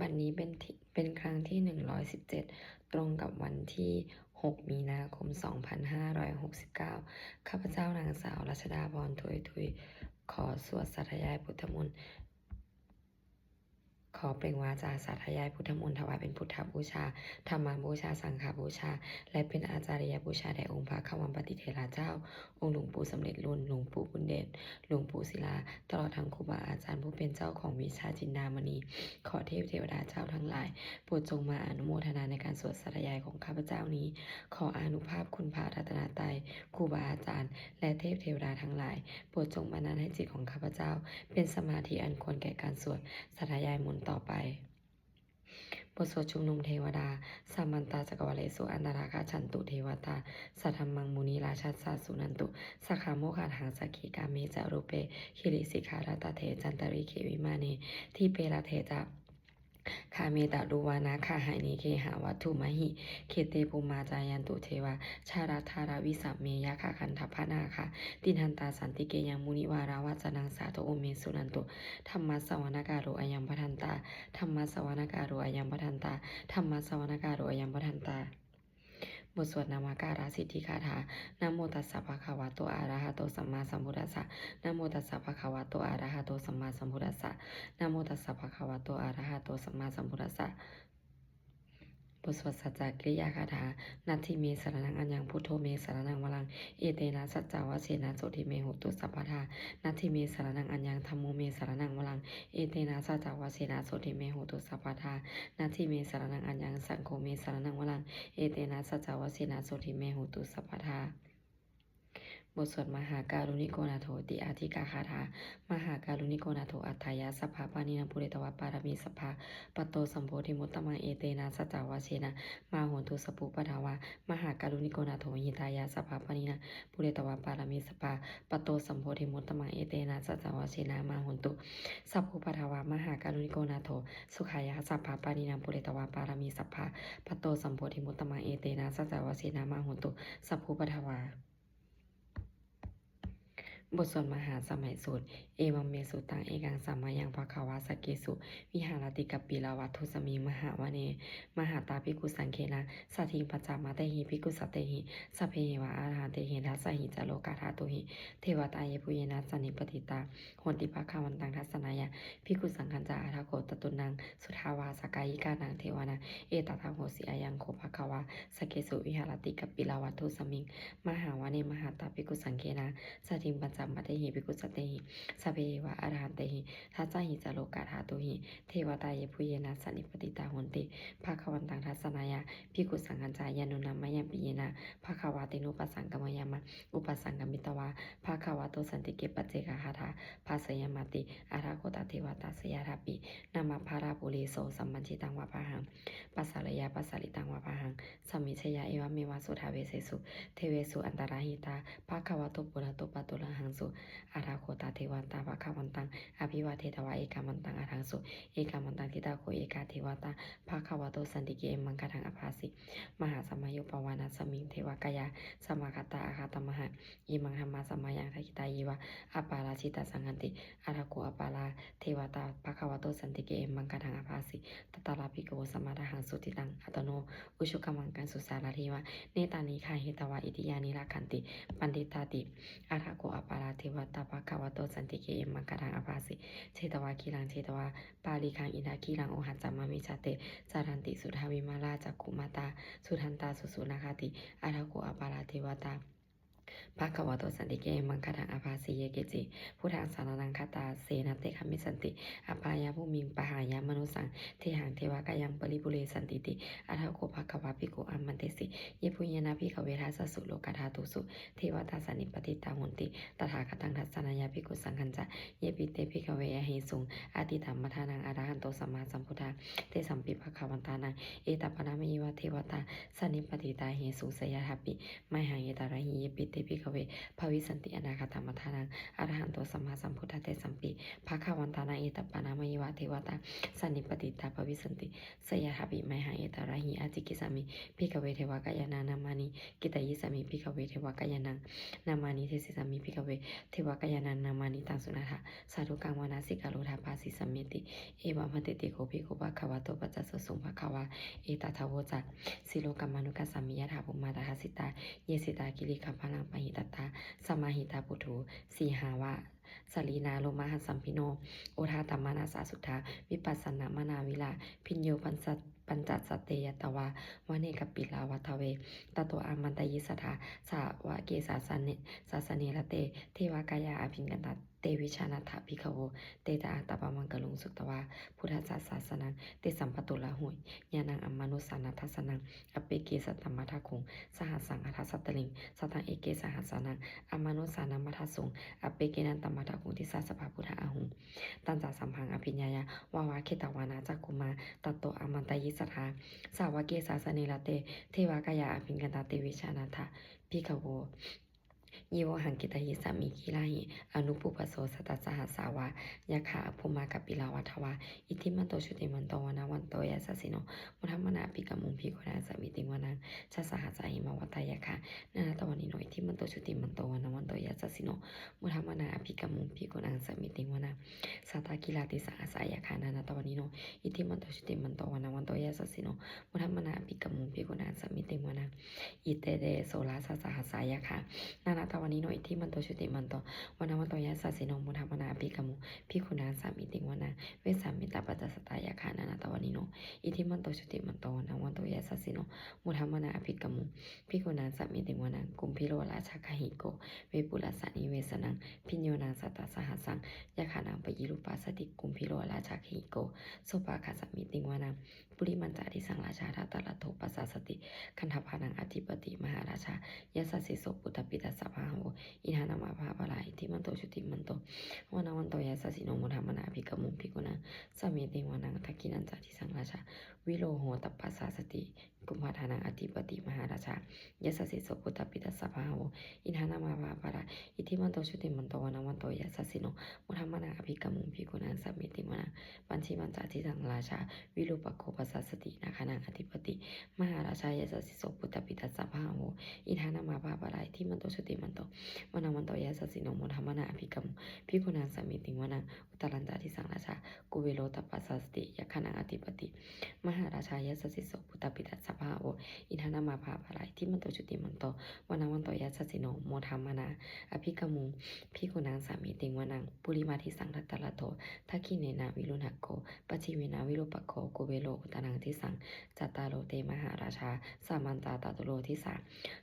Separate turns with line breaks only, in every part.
วันนี้เป็นครั้งที่117ตรงกับวันที่6มีนาคม2569ข้าพเจ้านางสาวรัชดาพรถุยถุยขอสวดสาธยายพุทธมนต์ขอเปล่งวาจาสาธยายพุทธมนต์ถวายเป็นพุทธบูชาธรรมบูชาสังฆบูชาและเป็นอาจาริยบูชาแด่องค์พระขวัมปฏิเถระเจ้าองค์หลวงปู่สำเร็จรุ่นหลวงปู่บุญเดชหลวงปู่ศิลาตลอดทั้งครูบาอาจารย์ผู้เป็นเจ้าของวิชาจินดามณีขอเทพเทวดาเจ้าทั้งหลายโปรดจงมาอนุโมทนาในการสวดสาธยายของข้าพเจ้านี้ขออานุภาพคุณพระรัตนตรัยครูบาอาจารย์และเทพเทวดาทั้งหลายโปรดจงบันดาลให้จิตของข้าพเจ้าเป็นสมาธิอันควรแก่การสวดสาธยายมนต์ต่อไปบทสวดชุมนุมเทวดาสัมมันตาจักรวาเลสุอันตราคาฉันตุเทวตาสัทธัมมังมุนีราชัสสาสุนันตุสักขาโมขันหังสักขีกาเมจารุเปคิริสิกขาราตเถจันตริเควิมาเนทีเปราเทจะคาเมตะรูวานาคาหายนิเคหาวัตถุมหิเคเตปุมาจายันตุเทวาชาราธาราวิสัมเมยะคาคันทัพพนาคาตินันตาสันติเกยังมุนิวาราวาจนังสาโตโอเมสุนันตุธรรมะสวนาการโรอายัมปทันตาธรรมะสวนาการโรอายัมปทันตาธรรมะสวนาการโรอายัมปทันตาบทสวดนามาการาสิทธิคาถานะโมตัสสะภะคะวะโตอะระหะโตสัมมาสัมพุทธัสสะนะโมตัสสะภะคะวะโตอะระหะโตสัมมาสัมพุทธัสสะนะโมตัสสะภะคะวะโตอะระหะโตสัมมาสัมพุทธัสสะบทสวดสัจจกิริยาคาถานัตถิเมสรนังอัญญังพุทโธเมสรนังวรังเอเตนะสัจจาวะเชนะโสติเมหุตุสัพพทานัตถิเมสรนังอัญญังธัมโมเมสรนังวรังเอเตนะสัจจาวะเชนะโสติเมหุตุสัพพทานัตถิเมสรนังอัญญังสังโฆเมสรนังวรังเอเตนะสัจจาวะเชนะโสติเมหุตุสัพพทาบทสวดมหาการุณิโกนาโถติอาทิกาคาถามหาการุณิโกนาโถอัฏฐายาสัพพะปานินาปุเรตวะปารมีสัพพะปตโตสัมโพธิมุตตมังเอเตนะสัจจาวะเชนะมาโหนตุสปุปะทาวามหาการุณิโกนาโถหิตายาสัพพะปานินาปุเรตวะปารมีสัพพะปตโตสัมโพธิมุตตมังเอเตนะสัจจาวะเชนะมาโหนตุสัพพุปะทาวามหาการุณิโกนาโถสุขายาสัพพะปานินาปุเรตวะปารมีสัพพะปตโตสัมโพธิมุตตมังเอเตนะสัจจาวะเชนะมาโหนตุสัพพุปะทาวาบทสวดมหาสมัยสูตรเอวัมเมสุตังเอกังสัมมายังภควาสเกสุวิหารติกัปปิลาวัตถุสมิงมหาวเนมหาตาภิกขุสังเคนะสัทธิปัจจามาเตหิภิกขุสัตเตหิสัพเพหิวะอาหารเตหิทัสสหิจโลกาธาตุหิเทวตาเยปุเยนะสันนิปติตาโหติภควันตังทัสสนายะภิกขุสังคัญจาอาทาโกตตุนังสุทาวาสกายิกานังเทวานาเอตตาโหสิอายังโคภควาสเกสุวิหารติกัปปิลาวัตถุสมิงมหาวเนมหาตาภิกขุสังเคนะสัทธิปัจจามาเตหิภิกขุสัตเตหิสัพเพวะอรหันเตหิทัสสะหิจโลกาธาตุหิเทวตาเยปุเยนะสันนิปติตาโหติภควันตังทัสสนายะภิกขุสังฆัญจายานุนัมมะยังปิเยนะภควาตินุปสังกมยามะอุปสังกมิตวาภควาโตสันติเกปัจเจกหาถาภาสยมาติอาราโคตเทวตาสยาทาปินามาภาราปุริโสสัมมัญชิตังวะพาหังปัสสารยาปัสสาริตังวะพาหังสัมมิชยาเอวะเมวะสุทาเวเสสุเทเวสุอันตราหิตาภควาโตปุระโตปะตุละหังสุอาราโคตาเทวตาภควันตังอภิวาเทตวะเอกามันตังอาทังสุเอกามันตังทิตาโคเอกาเทวตาภควาโตสันติเกเอมังคทังอภาสิมหาสมัยโยปวานาสมิงเทวกายาสมาคตาอาคาตมหะอิมังธรรมาสมัยังทักิตายีวะอปาราชิตาสังหันติอาราโกอปาราเทวตาภควาโตสันติเกเอมังคทังอภาสิตตาลาภิกโวสมาทหังสุติตังอัตโนอุชุกมังกันสุสาราเทวะเนตานิคาหิตวะอิติยานิราคันติปันติตาติอาราโกอปาราเทวตาภควาโตสันติเกเอมังคทังอภาสิเชตวาคีลังเชตวาปาลิคังอินาคีลังโอหัจจามามิชาเตจารันติสุทาวิมาลาจักขุมาตาสุทันตาสุสุนาคาติอาราโกอปาราเทวตาภาควาโตสันติเกมังคทังอภาสีเยเกจิผู้ทางสารนังคตาเสนาเตคามิสันติอปายาภูมิงปหายามนุสังเทหังเทวกายังปริปุเรสันติติอาทาโกภควาภิกขุอัมมันเตสิเยปุญญนาภิกขเวทัสสุโลกธาตุสุเทวตาสันนิปติตาโหนติตถาคตังทัสสนายาภิกขุสังคัญจะเยปิเตภิกขเวอหิสุงอาติธรรมทานังอรหันโตสัมมาสัมพุทธาเตสัมปิภควันตานังเอตปนามยวะเทวตาสันนิปติตาเหสุสยทัปปิไมหังเอตระหิเยปิเต ติภิกขเวภวิสันติอนาคตมัทานังอรหันโตสัมมาสัมพุทธะเตสัมปิภาควันตานาเอตปานามยวะเทวตาสันนิปติตาภวิสันติสยถาปิไมหาเอตระหิอาจิกิสามิภิกขเวเทวกายานานามานิกิตายิสามิภิกขเวเทวกายานังนามานิเทสิสามิภิกขเวเทวกายานังนามานิตังสุนาถาสาธุกังวนาสิกาโลธาปาสิสัมเมติเอวะมติติโกภิกขุปะคะวะโตปัจจสสุภะคะวะเอตทาวโวจักสิโลกัมมานุกัสสามิยถาภุมาตาสิตาเยสิตากิริคัมพลังปหิตตาสมาหิตาปุถุสีหาวะสลีนาโลมาหัสสัมพิโนโอทาตัมมานาสาสุทธาวิปัสสนามนาวิลาพิญโยปัญจสัตเตยตวาวเนกปิลาวัทเวตโตอามันตยิสถาสาวะเกสาสเนระเตเทวากายาอภิญกันตเตวิชานาถภิกขโวเตตาตปมังกลุงสุตวาพุทธศาสนังเตสัมปตุลาหุยญาณังอัมมานุสานัทสนังอเปเกสัตตมัทคุงสหัสสังอัทสัตตลิงสตังเอเกสหัสนังอัมมานุสานัมมัทสุงอเปเกนันตมัทคุงทิสาสภาพุทธอาหุงตันจาสัมพังอภิญญายาวาวาเคตวานาจักกุมาตโตอามันตยิสถาสาวะเกสาสเนระเตเทวากายาอภิญกันตเตวิชานาถภิกขโวยีโวหังกิตหิสามิกิลาหิอนุปุปโสสตัสสหัสสาวายะขาภูมากัปปิลาวัทวาอิทิมันโตชุติมันโตวนาวันโตยาสสิโนมุทัมมนาปิกมุงพิโกนาสมิติวนังชัสสหัสสาหิมาวัตยะขานานาตวันนิโนอิทิมันโตชุติมันโตวนาวันโตยาสสิโนมุทัมมนาปิกมุงพิโกนาสมิติวนังสัตตกิลาติสหัสสายะขานานาตวันนิโนอิทิมันโตชุติมันโตวนาวันโตยาสสิโนมุทัมมนาปิกมุงพิโกนาสมิติวนังอิเตเดโสลาสัสสหัสสายะขานานาตวันนิโนอิทิมันโตชุติมันโตวันวันโตยาสสิโนมุทัมมนาปิกมุพิคุนาสามิติวนาเวสามิตาปัจจสตายาคานานาตวันนิโนอิทิมันโตชุติมันโตวันวันโตยาสสิโนมุทัมมนาปิกมุพิคุนาสามิติวนากุมพิโรราชคหิโกเวปุลสานิเวสนังพิญโยนาสัตตสหัสสังยาขานังปยิรุปัสสติกุมพิโรราชคหิโกโสปาคาสามิติวนาปุริมันจาริสังราชาทัตตละโทปัสสสติคันธพานังอธิปติมหาราชายาสสิโสปุตตปิตัสสะภาโวอินานามาภาปลาอิทิมันโตชุติมันโตวันวันโตยาสสิโนมุทัมมนาภิกขมุภิกขุนังสมเมติวานังทักกินันจาทิสังราชาวิโลโหตปัสสาสติกุมภาทานังอธิปติมหาราชายาสสิโสปุตตปิตัสสะภาโวอินานามาภาปลาอิทิมันโตชุติมันโตวันวันโตยาสสิโนมุทัมมนาภิกขมุภิกขุนังสมเมติวานังปัญชิมันจาทิสังราชาวิโลปโคปัสสาสตินาคานังอธิปติมหาราชายาสสิโสปุตตปิตัสสะภาโวอินานามาภาปลาอิทิมันโตชุติมันโตวันวันโตยาสสิโนมุทัมมนาภิกขมุภิกขุนังสมิติวนังอุตรันจาทิสังราชากุเวโลตปัสสสติยคณังอธิปติมหาราชายาสสิโสปุตตปิตัสสะภาโวอินทนามาภาภาลายที่มันโตจุติมันโตวันวันโตยาสสิโนโมทัมมนาอภิกมุงภิกขุนังสมิติวนังปุริมาทิสังทัตตละโตทักขิเนนาวิรุณโกปจิเวนาวิโรปโคกุเวโลอุตรังทิสังจัตตาโลเตมหาราชาสามันตาตาตุโลทิสา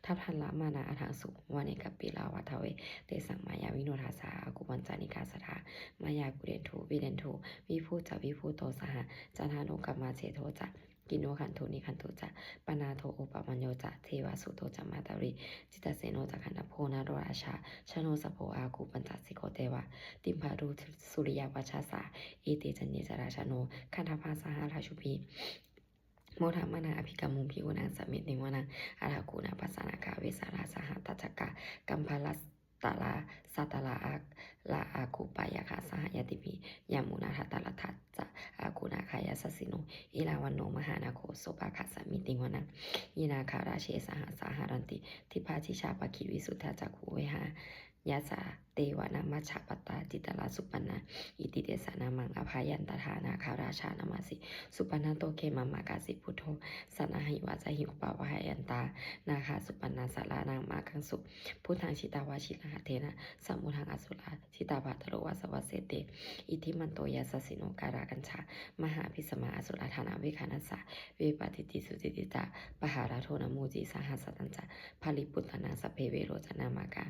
ทัพทันละมานาอัฏฐสุวาเนกปิลาวัทเวเตสังมายาวิโนทาสากุปัญจานิกาสถามายากุเรนทูวิเรนทูวิภูจะวิภูโตสหจันทานุกัมมาเชโทจะกิโนขันโทนิขันโทจะปนาโทอุปมัญโยจะเทวสุโตจะมาตาริจิตเสโนจะขันธโพนาโรราชาชโนสโพอากุปัญจสิโกเตวะติมพารุสุริยวัชชาสาเอเตจันเยจราชโนขันธภาสหราชุพีโมทัมมนาอภิกรรมุภิกุนังสมิติวนังอารากุณาปัสสนาคาเวสาราสหตัจจกะกัมพลัสตาลาสัตลาอาลาอากุปายาคาสหยติปิยามุนาทัตตละทัตจะอากุนาคายาสสิโนอิลาวันโนมหานาโคโสปาคาสมิติวนังยินาคาราเชสหสาหารันติทิพาชิชาปะคิวิสุทธาจักขุเวหายาสาเตวานามัชฌปตตาจิตตลาสุปันนาอิติเตสานามังอภายันตถานาคาราชานามาสิสุปันนาโตเคมามากาสิพุทโธสนาหิวาจหิอุปาวะหายันตานาคาสุปันนาสารานางมาคังสุพุทธังชิตาวาชิลหะเทนะสัมมุทังอสุราชิตาบาตโรวาสวะเสเตอิทิมันโตยาสสิโนการากัญชามหาพิสมาอสุราธานาวิคานัสสะเวปฏิติสุจิติตาปหาราโทนมูจิสหัสตัญจะภาลิปุตตนาสเพเวโรจนามากา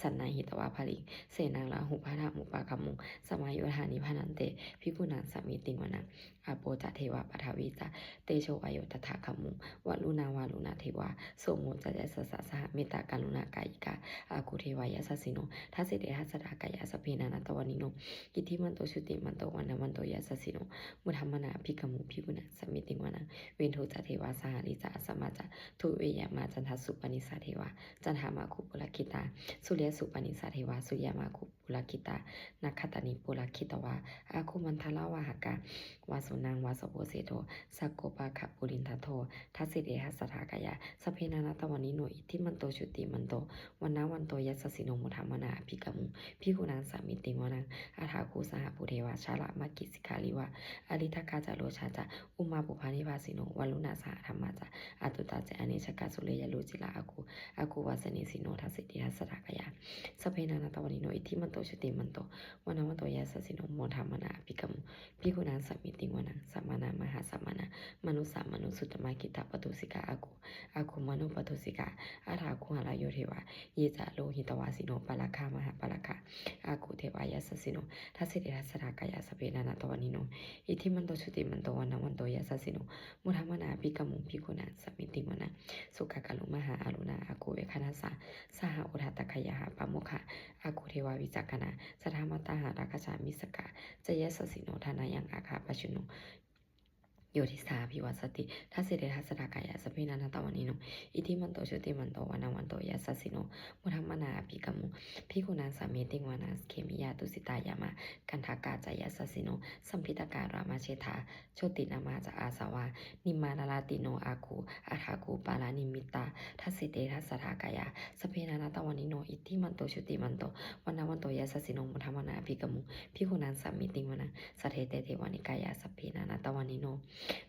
สันนาหิตวาภลิ เสนังลาหุพะทามุปะคัมมุสมายุทานิพานันเตภิกขุนังสัมมิติงวนังอาโปจะเทวะปทวิจาเตโชอโยตถาคัมมุวัลุนาวาลุนาเทวาโสโมจะยสัสสะสหเมตตาการุณากายิกาอากุเทวายสัสสิโนทัสสิเตทัสสะกายาสเพนานาตวานิโนอิทิมันโตชุติมันโตวันนามันโตยสัสสิโนมุธัมมนาภิกขมุภิกขุนังสัมมิติงวนังเวนโทจะเทวาสหริจาสัมมาจะทุเวยมาจันทสุปนิสาเทวาจันทามาคุปุลคิตาสุเลียสุปนิสาเทวาสุยามาคุปุลคิตานักขตานิปุลคิตวาอาคุมันทลาวาหกาวาสุนังวาสโภเสโทสักโกปะขะปุรินทโททัสสิเดหัสสถากายาสเพนานาตวานิโนอิทิมันโตชุติมันโตวันนาวันโตยัสสสิโนมุธัมมนาภิกขมุภิกขุนังสัมมิติงวนังอาถาคูสหปุเทวาชาละมักกิสิกาลิวาอริทกาจาโลชาจาอุมาปุพานิวาสิโนวัลุนาสหธรรมาจาอตุตาเจอเนชกาสุเลยลูจิลาอากูวาสเนสิโนทัสสิเดหัสสถากายาสเพนานาตวานิโนอิทิมันโตชุติมันโตวันนาวันโตยัสสสิโนมุธัมมนาภิกขมุภิกขุนังสัมมิติงวนังสัมมานามหาสัมมานามนุสามนุสุตตมกิตาปตุสิกาอากูมนุปตุสิกาอาถาคุหาลายโยเทวาเยจะโลหิตวาสิโนปะละคามหาปะละคาอากูเทวายัสสสิโนทัสสิเดหัสสถากายาสเพนานาตวานิโนอิทิมันโตชุติมันโตวันนาวันโตยัสสสิโนมุธัมมนาภิกขมุภิกขุนังสัมมิติงวนังสุขกาลุมหาอารุณาอากูเวคณาสาสหอุทัตตคยาหาปะโมคะอากูเทวาวิจักขณาสทามตาหาราคชามิสกาเจยัสสสิโนทานายังอาคาปชุโนโยทิสาภิวัสติทัสสิเดทัสสะกายาสเพนานาตวานิโนอิทิมันโตชุติมันโตวันนาวันโตยัสสสิโนมุธัมมนาภิกขมุภิกขุนังสัมมิติงวนังเขมิยาตุสิตายามากันทากาจายัสสสิโนสัมพิตการามาเชธาโชตินามาจะอาสาวานิมานาลาติโนอาคูอาทาคูปาลานิมิตาทัสสิเดทัสสะกายาสเพนานาตวานิโนอิทิมันโตชุติมันโตวันนาวันโตยัสสสิโนมุธัมมนาภิกขมุภิกขุนังสัมมิติงวนังสเทเตเทวานิกายาสเพนานาตวานิโน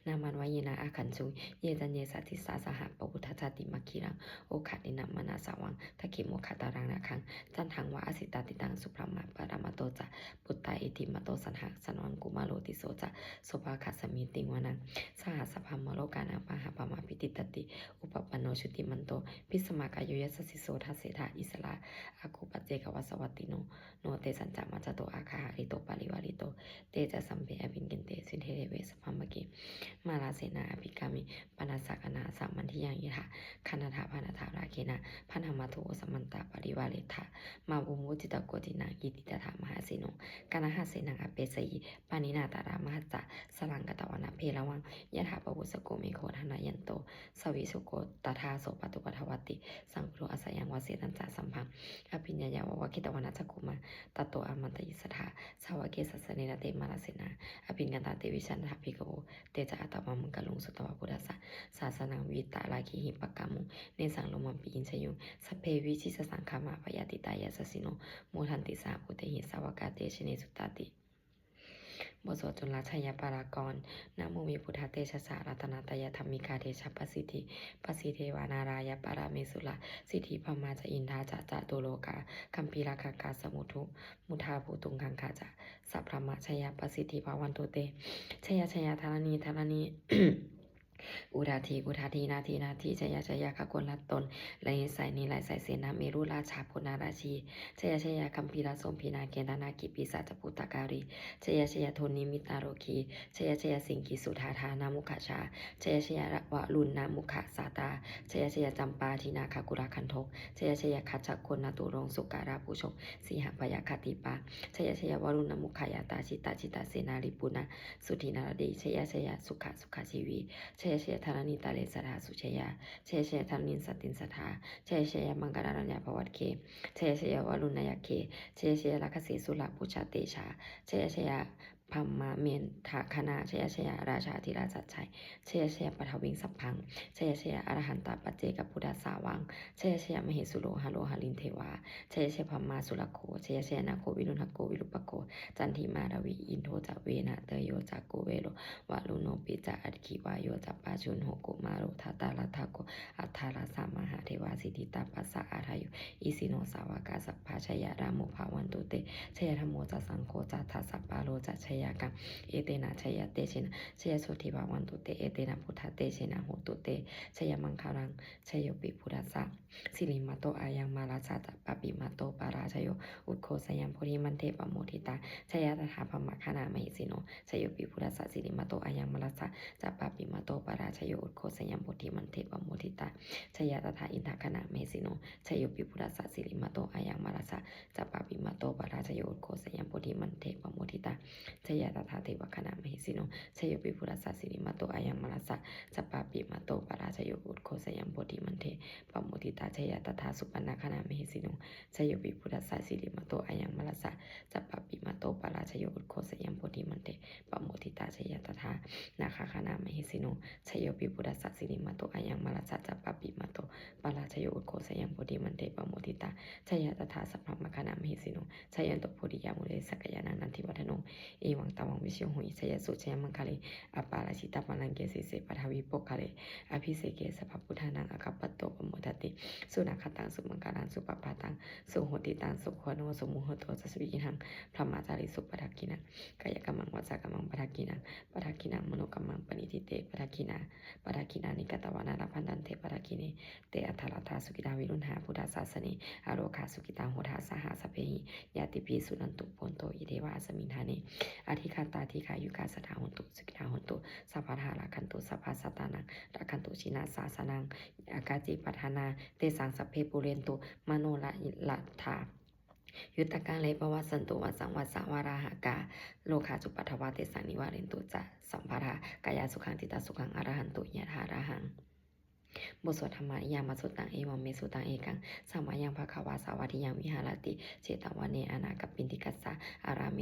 นามันวายนาอาคันจุงเยจันเยสัติสาสหะปพุทธชาติมัคคีรังโอขัดนินัมมนาสาวังทะขิโมขัตารังนาคังจันทังวะอสิตาติตังสุพรหมะปรามโตจะปุตตาอิติมโตสันหะสนวนกุมาโลติโสจะโสภาคัสมิติงวนังสหสพัมมโลกานาปะหะปะมาปิติตติอุปปันโนชุติมันโตพิสมากายโยยัสสิโสทัสเสธาอิสลาอากุปัจเจกวัสวัตติโนโนเตสัญจามัจจโตอาคาหาริโตปาริวาริโตเตจะสัมเปอภินเกนเตสินเทเรเวสพัมมะเกมาลาเสนาอภิกามิปนาสักนาสัมมันทิยังยิทาคณถาพานาถาราเคนะพันธมาโทสมันตาปริวาเลธามาบุมุจิตโกตินากิติตถามหาเสโนกานาหาเสนังอเปสยีปานินาตารามหัจจะสลังกตวนาเพลวังยะถาปวุสโกเมโคธนายันโตสวิสุโกตถาโสปตุปทวัติสังโฆอาสยังวาเสตันจาสัมพังอภิญญายาวะกิตวนาจักกุมาตโตอมันตยิสถาสาวเกสัสเนนะเตมาลาเสนาอภิญญาตาเตวิชันทาภิกโวเตจะอัตมังกัลลุงสุตวะพุทธะศาสนาวิตาลาคิหิปกามุเนสังโลมัมปีอินชยุงสเพวิชิสสังคามาปยาติตายาสสิโนโมทันติสาพุเตหิสาวกาเตชเนสุตตติบทสวดจุลชัยปารากรนะโมมีพุทธเตชะสารัตนาตยธรรมิกาเทชะปสิทธิปสิเทวานารายปาราเมสุลาสิทธิพมาจะอินทาจะจะตุโลกาคัมภีราคากาสมุทุมุทาภูตุงคังคาจะสัพพมะชยปสิทธิภาวันโตเตชยชยธารณีธารณี อุทาทีนาทีชยขกลลัตตนไหลใส่นิไหลใส่เสนาเมรุราชาพนาราชีชยคัมภีราสมพีนาเกณานากิปิสาจปุตตการีชยโทนิมิตาโรคีชยสิงกิสุธาธานามุขชาชยวะลุนนามุขสาตาชยจำปาทินาคากุราคันทกชยคัจจคนนาตุรงสุการาภูชกสีหปยคติปาชยวรุณนามุขายาตาจิตาเสนาริปุณะสุทินาดีชยสุขชีวีเชธารณิตาเลสถาสุเชยาเชธารณินสตินสถาเชยมังกรรัญญาภวัตเคเชยวรุณยเคเชยลักษิสุลาปุชาเตชาเชยพัมมาเมนทาคณาเชยราชาธิราชชัยเชยปฐวิงสัพพังเชยอรหันตปัจเจกพุทธสาวังเชยมเหสุโลหะโลหะลินเทวาเชยพัมมาสุรโคเชยนาโควิรุณโกวิรุปโกจันทิมาราวีอินโทจะเวนะเตโยจะโกเวโรวะลุโนปิจะอัตคิวายโยจะปาชุนโหโกมาโรทาตาลทาโกอัทธาราสามหาเทวาสิทธิตาปัสสะอาทายุอิสิโนสาวกาสัพพาชยารามุภาวันตุเตชยธรรมโมจะสังโฆจะทัสสะปาโลจะชย ยกังเอเตนะชยเตชินะชยสุธิภาวันตุเตเอเตนะพุทธเตชินะโหตุเตชยมังคารังชยปิพุทธัสสะสิริมาโตอายังมาลาสะจัปปปิมาโตปาราชโยอุทโคสยัมโพธิมันเทปโมทิตาชยตถาภมคณามหิสิโนชยปิพุทธัสสะสิริมาโตอายังมาลาสะจัปปปิมาโตปาราชโยอุทโคสยัมโพธิมันเทปโมทิตาชยตถาอินทคณามหิสิโนชยปิพุทธัสสะสิริมาโตอายังมาลาสะจัปปปิมาโตปาราชโยอุทโคสยัมโพธิมันเทปโมทิตาชยตถาเทวคณามหิสิโนชยปิพุทธัสสะสิริมาโตอายังมาลาสะจัปปปิมาโตปาราชโยอุทโคสยัมโพธิมันเทปโมทิตาชยตถาสุปนคณามหิสิโนชยปิพุทธัสสะสิริมาโตอายังมาลาสะจัปปปิมาโตปาราชโยอุทโคสยัมโพธิมันเทปโมทิตาชยตถานาคคณามหิสิโนชยปิพุทธัสสะสิริมาโตอายังมาลาสะจัปปปิมาโตปาราชโยอุทโคสยัมโพธิมันเทปโมทิตาชยตถาสัพพมคณามหิสิโนชยันโตโพธิยามุเลสกยานันทิวัฒโนเอวังตวังวิเชียวหุยชยสุชยมังคเลอปาราชิตาปัลังเกสิเสปทวิปกคเลอภิเสเกสัพพุทธานังอคัปปโตปโมทติสุนัขตังสุมังคารังสุปปาตังสุโหติตังสุขโนสุมุหโตจัสวิหังพระมาจาริสุปทักกินังกายกรรมังวาจากรรมังปทักกินังปทักกินังมโนกรรมังปณิทิเตปทักกินานิกตวานาลพันดันเทปทักกิเนเตอัทธาลาธาสุกิตาวิรุณหาพุทธศาสเนอโรคาสุกิตาโหทาสหาสเพหิยาติปีสุนันตุโพนโตอิเทวาสมินทาเนอธิคาตาธิขายุกาสถาหนตุสุกิตาหนตุสัพพทาราคันตุสัพพสัตตานังราคันตุชินาสาสนังอากาจิปัฏนาเตสังสัพเพปุเรนตุมโนละธายุตตะกังเลปวัสสันตุวัสสังวัสสาวาราหากาโลคาจุปัฏวาเตสังนิวาเรนตุจะสัมภารากายาสุขังติตาสุขังอรหันตุยะถาระหังบทสวดธรรมะยามาสุตังเอวัมเมสุตังเอกังสัมมายังภะคะวาสาวาทิยังวิหารติเจตวเนอนาคปินติกัสสะอาราเม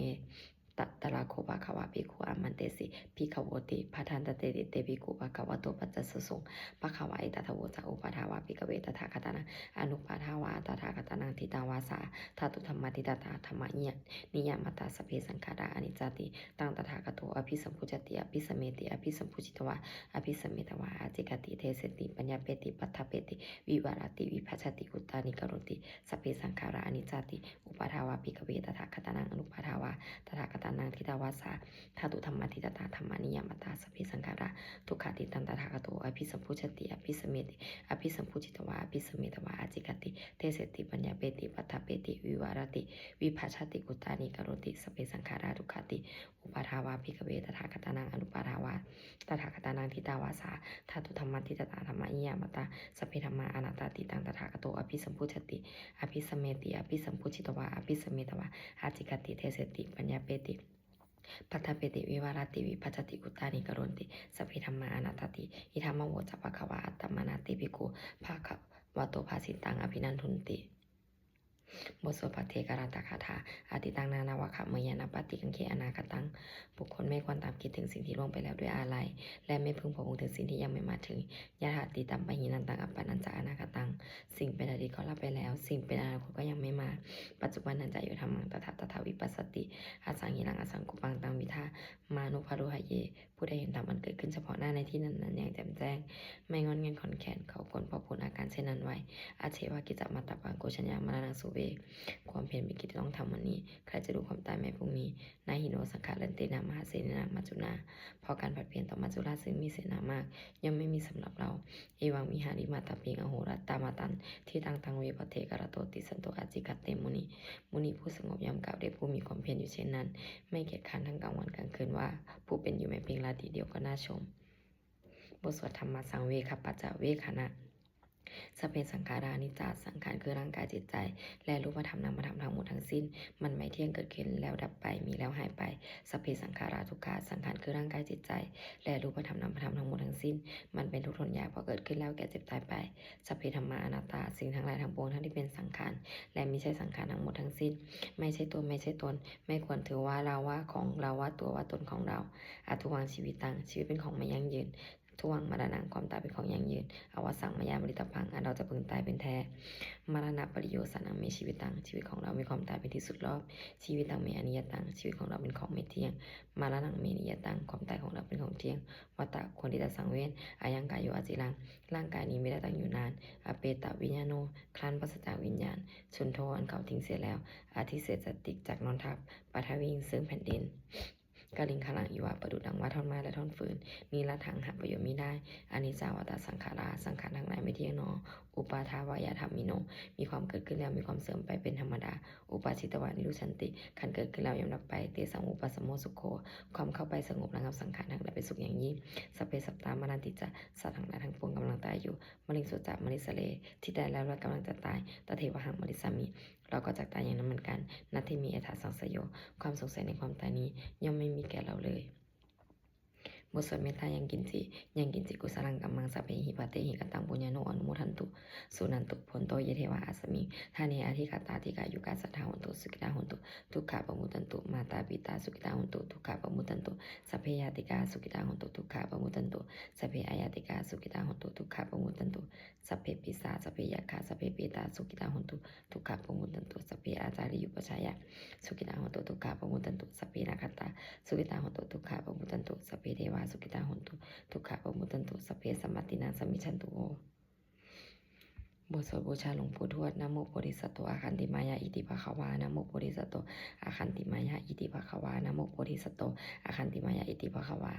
ตัตตะโคภะคะวะภิกขุอามันเตสิภิกขโวติพัทันตเตติเตภิกขุภะคะวะโตปัจจสสงภะคะวะเอตถะโวจะอุปาทาวะภิกขเวตถาคตานังอนุปาทาวะตถาคตานังทิตาวาสาธาตุธรรมติตตาธรรมะนิยามตาสพเพสังขาราอนิจจติตังตถาคโตอภิสัมพุจติอภิสเมติอภิสัมพุจิตวะอภิสเมตวะอาจิกติเทเสติปัญญาเปติปัฏฐเปติวิวารติวิภัชติอุตตานิกโรติสพเพสังขาราอนิจจติอุปาทาวะภิกขเวตถาคตานังอนุปาทาวะตถาคตานังทิตาวาสาธาตุธรรมติตตาธรรมานิยามตาสพเพสังขาราทุกขติตันตถาคโตอภิสัมพุชติอภิสเมติอภิสัมพุจิตวะอภิสเมตวะอาจิกติเทเสติปัญญาเปติปัฏฐเปติวิวารติวิภัชติอุตตานิกโรติสพเพสังขาราทุกขติอุปาทาวะภิกขเวตถาคตานังอนุปาทาวะตถาคตานังทิตาวาสาธาตุธรรมติตตาธรรมานิยามตาสพเพธรรมาอนัตตติตังตถาคโตอภิสัมพุชติอภิสเมติอภิสัมพุจิตวะอภิสเมตวะอาจิกติเทเสติปัญญาเปติปัฏฐเปติวิวารติวิภัชติอุตตานิกโรติสพเพธัมมาอนัตติอิธัมมโวจะภะคะวะอัตตมนาติภิกขุภะคะวะโตภาสิตังอภินันทุนติบทสวดปเทกราตคาถาอาติตังนานาวะขะเมยานาปฏิกังเคอนาคตังบุคคลไม่ควรตามคิดถึงสิ่งที่ล่วงไปแล้วด้วยอาลัยและไม่พึงพะวงถึงสิ่งที่ยังไม่มาถึงยะถาติตัมปะหินันตังอัปปะนันจะอนาคตังสิ่งเป็นอดีตก็รับไปแล้วสิ่งเป็นอนาคตก็ยังไม่มาปัจจุบันนันจะอยู่ธรรมังตถาวิปัสสติอาสังหิรังอาสังกุปังตังวิทามานุภารุหะเยผู้ใดเห็นธรรมมันเกิดขึ้นเฉพาะหน้าในที่นั้นอย่างแจ่มแจ้งไม่งอนเงินขอนแขนเขาควรพอพูนอาการเช่นนั้นไว้อาเชวากิจมาตปังโกชัญญามรณังสุเวความเพียรเป็นกิจต้องทำวันนี้ใครจะรู้ความตายแม้พรุ่งนี้นายหิโนสังขารเลนเตนามหาเสนามัจจุนาพอการผัดเปลี่ยนต่อมัจจุราชซึ่งมีเสนามากย่อมไม่มีสำหรับเราเอวังมิหาริมาตาปิงอโหรัตตามาตันที่ตังเวปเทกรโตติสันโตอาจิกัตเตมุนีผู้สงบยามกล่าวได้ผู้มีความเพียรอยู่เช่นนั้นไม่เกียจคร้านทั้งกลางวันกลางคืนว่าผู้เป็นอยู่แม้เพียงราตรีเดียวก็น่าชมบทสวดธรรมสังเวคปัจจเวคณะสพเพสังขารานิจจาสังขารคือร่างกายจิตใจและรูปธรรมนามธรรมทั้งหมดทั้งสิ้นมันไม่เที่ยงเกิดขึ้นแล้วดับไปมีแล้วหายไปสพเพสังขาราทุกขาสังขารคือร่างกายจิตใจและรูปธรรมนามธรรมทั้งหมดทั้งสิ้นมันเป็นทุกข์ทนยากเพราะเกิดขึ้นแล้วแก่เจ็บตายไปสพเพธัมมาอนัตตาสิ่งทั้งหลายทั้งปวงทั้งที่เป็นสังขารและไม่ใช่สังขารทั้งหมดทั้งสิ้นไม่ใช่ตัวไม่ใช่ตนไม่ควรถือว่าเราว่าของเราว่าตัวว่าตนของเราอาทุวังชีวิตตังชีวิตเป็นของไม่ยั่งยืนทวงมรณะความตายเป็นของยั่งยืนอวสังมายามริตพังอันเราจะพึงตายเป็นแท้มรณะปริโยสันังมีชีวิตตังชีวิตของเรามีความตายเป็นที่สุดรอบชีวิตตังมีอนิยตังชีวิตของเราเป็นของไม่เที่ยงมรณะมีนิยตังความตายของเราเป็นของเที่ยงวัตตะควรที่จะสังเวชอายังกายโยอาจิรังร่างกายนี้ไม่ได้ตั้งอยู่นานอเปตะวิญญาโนคลันปัสจากวิญญาณชุนโทอันเขาทิ้งเสียแล้วอาทิเศษสติจากนอนทับปัทวิงซึ่งแผ่นดิน กาลิงขลังอีวะประดุจดังว่าท่อนไม้และท่อนฟืนนี้ละถังหาประโยชน์มิได้อานิจจาวตาสังขาราสังขารทั้งหลายไม่เที่ยงหนออุปาทาวายาธรรมมิโนมีความเกิดขึ้นแล้วมีความเสื่อมไปเป็นธรรมดาอุปาชิตวานิรุชันติขันเกิดขึ้นแล้วย่อมดับไปเตสังอุปสมโมสุโขความเข้าไปสงบระงับสังขารทั้งหลายเป็นสุขอย่างยิ่งสัพเพสัตตามรันติจะสัตว์ทั้งหลายทั้งปวงกำลังตายอยู่มลิงสุจักมลิสเลที่ได้แล้วและกำลังจะตายตเทวหังมลิสามิเราก็จะตายอย่างนั้นเหมือนกันนัตถิมีเอถาสังสโยความสงสัยในความตายนี้ย่อมไม่มีแก่เราเลยบทสวดเมตตายังกินจิกุสลังกัมมังสัพเพหิปะเตหิกตังปุญญาโนอนุโมทันตุสุนันตุผลโตเยเทวาอาสมิทาเนอธิกาตาธิกายุกาสัทธาหุนตุสุขิตาหุนตุทุกขาปมุตันตุมาตาปิตาสุขิตาหุนตุทุกขาปมุตันตุสัพเพยาติกาสุขิตาหุนตุทุกขาปมุตันตุสัพเพอายาติกาสุขิตาหุนตุทุกขาปมุตันตุสัพเพปิสาสัพเพยาคาสัพเพเปตาสุขิตาหุนตุทุกขาปมุตันตุสัพเพอาจาริยุปชายะสุขิตาหุนตุทุกขาปมุตันตุสัพเพนาคตาสุขิตาหุนตุทุกขาปมุตันตุสัพเพเทวาสุขิตาหุนตุทุกขะปมุตตันตุสัพเพสัมมัตตินังสมิชันตุโอบทสวดบูชาหลวงปู่ทวดนะโมโพธิสัตว์อาคันติมายาอิติภควานะโมโพธิสัตว์อาคันติมายาอิติภควานะโมโพธิสัตว์อาคันติมายาอิติภควา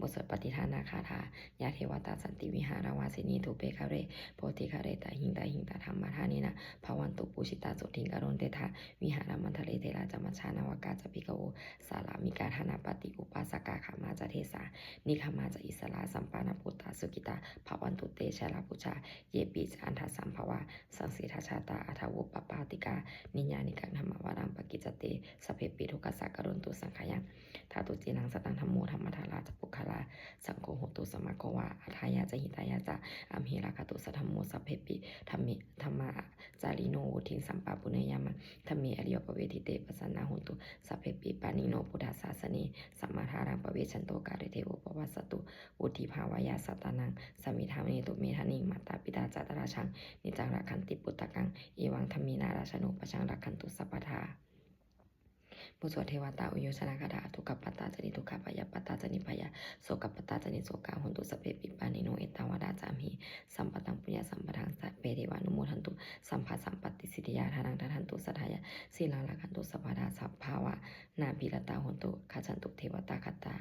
บทสวดปฏิทานาคาถายาเทวตาสันติวิหารวาสินีทุเปคะเรโพธิคะเรตาหิงตาธรรมธานีนะภาวันตุปุชิตาสุทิงกรณเตถาวิหารามันทะเลเทราจมัชชานาวกาจปิกโอสารามิกาธนาปฏิอุปาสกาขามาจเทสานิคามาจอิสลาสัมปานาปุตตาสุกิตาภาวันตุเตชะลาปุชาเยปิจอันทสัมภวาสังสีทาชาตาอัทวุปปาติกานิญานิกังธรรมวารังปกิจเตสเพปิทุกสักกรณตุสังขยังธาตุจีนังสตังธรรมโมธรรมธาราจปุคลาสังโฆโหตุสมาโควาอัฏฐายาจะหิตายาจะอัมหิราคตุสัทธโมสัพเพปิธรรมิธรรมะจาริโนวุทิงสัมปาปุเนยามะธรรมีอริยปเวทิเตปสันนาโหตุสัพเพปิปานิโนพุทธศาสนีสัมมาทารังปเวชันโตกาเรเทโวปวัสสตุวุฒิภาวายาสัตตานังสมิธามิตุเมธานิงมาตาปิตาจัตราชังนิจังรักขันติปุตตะกังเอวังธรรมีนาราชโนปชังรักขันตุสัพพทาบทสวดเทวตาอุโยชนะคาถาทุกขปัตตาจนิทุกขปายปัตตาจนิพยาโสกปัตตาจนิโสกาหุนตุสเปปิปานิโนเอตาวดาจามหิสัมปตังปุญญาสัมปทังสัพเพเทวานุโมทันตุสัมภาสัมปติสิทธิยาทานังทันตุสัทธายาศีลังลักขันตุสัพพดาสัพภาวะนาภิรตาหุนตุขจันตุเทวตาคัตตา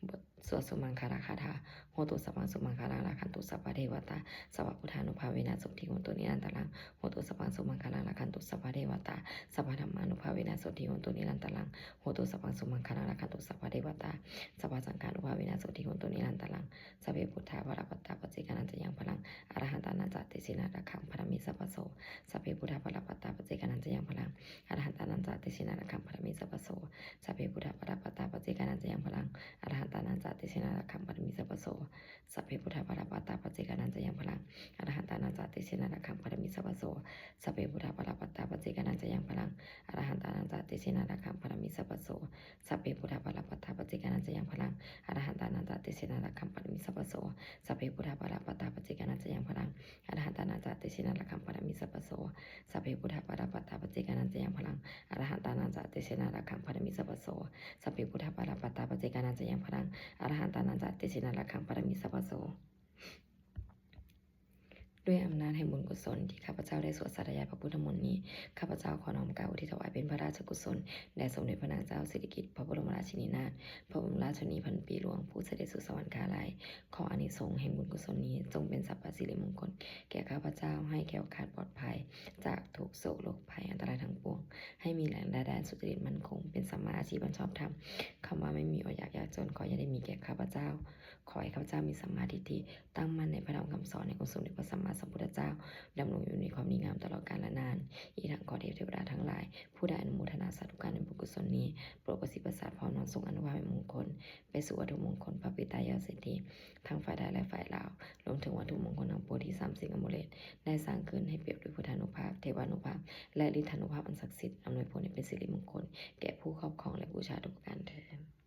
บทสวดสุมังคาราคาถาโหตุสัพพังสุมังคารังราคันตุสัพพะเทวตาสัพพพุทธานุภาเวนะสุทิโหตุนิรันตรังโหตุสัพพังสุมังคารังราคันตุสัพพะเทวตาสัพพธรรมานุภาเวนะสุทิโหตุนิรันตรังโหตุสัพพังสุมังคารังราคันตุสัพพะเทวตาสัพพสังฆานุภาเวนะสุทิโหตุนิรันตรังสัพเพพุทธาภรปัตตาปัจเจกานันจะยังพลังอรหันตานันจะติสินาระคังพระมิสัพพโสสัพเพพุทธาภรปัตตาปัจเจกานันจะยังพลังอรหันตานันจะติสินาระคังพระมิสัพพโสสัพเพพุทธาภรปัตตาปัจเจกานันจะยังพลังอรหันตานันจะติสินาระคังพระมิสัพพโสสัพเพพุทธาภรปัตตาปัจเจกานันจะยังพลังอรหันตานันจะติสินาระคังพระมิสัพพโสสัพเพพุทธาภรปัตตาปัจเจกานันจะยังพลังอรหันตานันจะติสินาระคังพระมิสัพพโสสัพเพพุทธาภรปัตตาปัจเจกานันจะยังพลังอรหันตานันจะติสินาระคังพระมิสัพพโสสัพเพพุทธาภรปัตตาปัจเจกานันจะยังพลังอรหันตานันจะติสินาระคังพระมิสัพพโสสัพเพพุทธาภรปัตตาปัจเจกานันจะยังพลังอรหันตานันจะติสินาระคังพระมิสัพพโสสัพเพพุทธาภรปัตตาปัจเจกานันจะยังพลังอรหันตานันจะติสินาระคังพระมิสัพพโสด้วยอำนาจแห่งบุญกุศลที่ข้าพเจ้าได้สวดสาธยายพระพุทธมนต์นี้ข้าพเจ้าขอน้อมกล่าวอุทิศถวายเป็นพระราชกุศลแด่สมเด็จพระนางเจ้าสิริกิติ์พระบรมราชินีนาถพระบรมราชชนนีพันปีหลวงผู้เสด็จสู่สวรรคาลัยขออานิสงส์แห่งบุญกุศลนี้จงเป็นสัพพสิริมงคลแก่ข้าพเจ้าให้แคล้วคลาดปลอดภัยจากทุกโศกโรคภัยอันตรายทั้งปวงให้มีแหล่งแดนสุจริตมั่นคงเป็นสัมมาอาชีพอันชอบธรรมคำว่าไม่มีอดอยากยากจนขออย่าได้มีแก่ข้าพเจ้าขอให้ข้าพเจ้ามีสัมมาทิฏฐิตั้งมั่นในพระธรรมคำสอนในองค์สมเด็จพระสัมมาสัมพุทธเจ้าดำรงอยู่ในความดีงามตลอดกาลและนานอีกทั้งขอเทวดาทั้งหลายผู้ได้อนุโมทนาสาธุการในบุญกุศลนี้โปรดประสิทธิ์ประสาทพรนอนทรงอนุภาพแห่งมงคลไปสู่วัตถุมงคลพระปิตายาเศรษฐีทั้งฝ่ายไทยและฝ่ายลาวรวมถึงวัตถุมงคลทั้งปวงที่30อโมเลตได้สร้างขึ้นให้เปรียบด้วยพุทธานุภาพเทวานุภาพและฤทธานุภาพอันศักดิ์สิทธิ์อำนวยผลให้เป็นสิริมงคลแก่ผู้ครอบครองและบูชาทุกประการเทอญ